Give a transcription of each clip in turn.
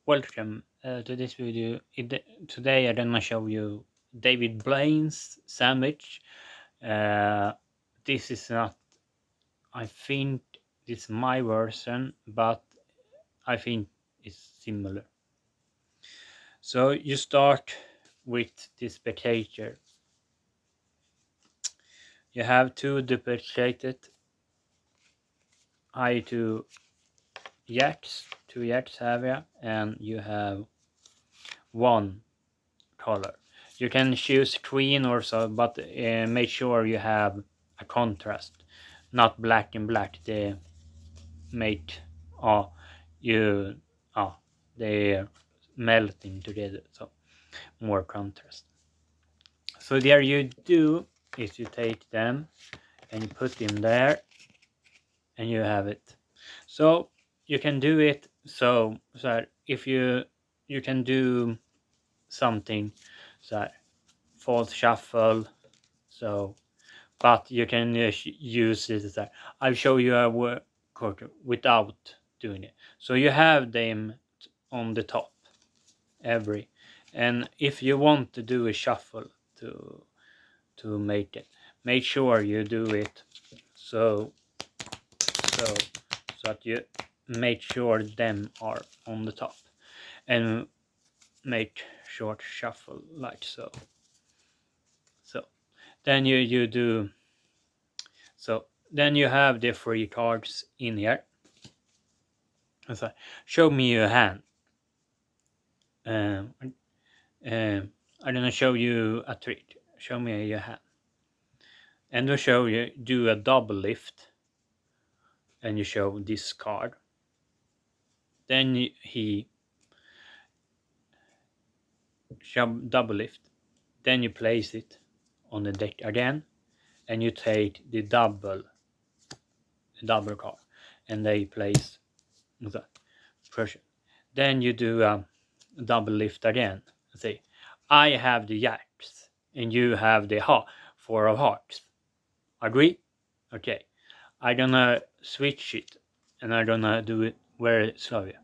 Welcome to this video. Today I'm gonna show you David Blaine's sandwich. This is not, I think this is my version, but I think it's similar. So you start with this potato. You have two duplicated two yaks have you, and you have one color. You can choose green or so, but make sure you have a contrast, not black and black. They make you they melting together, so more contrast. So there you do is you take them and you put them there, and you have it. So you can do it. So if you can do something, so false shuffle. So, but you can use this as I'll show you a work without doing it. So you have them on the top every, and if you want to do a shuffle to make it, make sure you do it so that you make sure them are on the top, and make short shuffle like so. So then you do. So then you have the three cards in here. So show me your hand. I'm gonna show you a trick. Show me your hand, and to show you, do a double lift, and you show this card. Then he show double lift. Then you place it on the deck again, and you take the double card, and they place that pressure. Then you do a double lift again. See, I have the jacks and you have the four of hearts. Agree? Okay. I'm gonna switch it, and I'm gonna do it very slowly.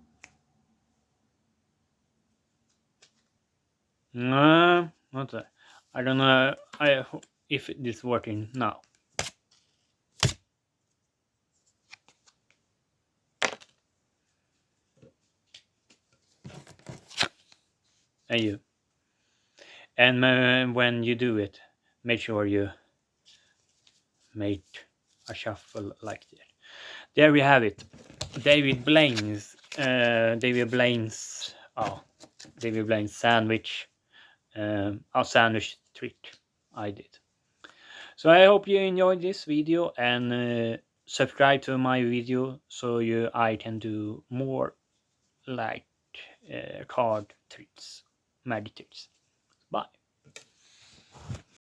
No, not that. I don't know if it is working now. And you. And when you do it, make sure you make a shuffle like that. There we have it. David Blaine's sandwich, sandwich trick I did. So I hope you enjoyed this video, and subscribe to my video so I can do more like card tricks, magic tricks. Bye.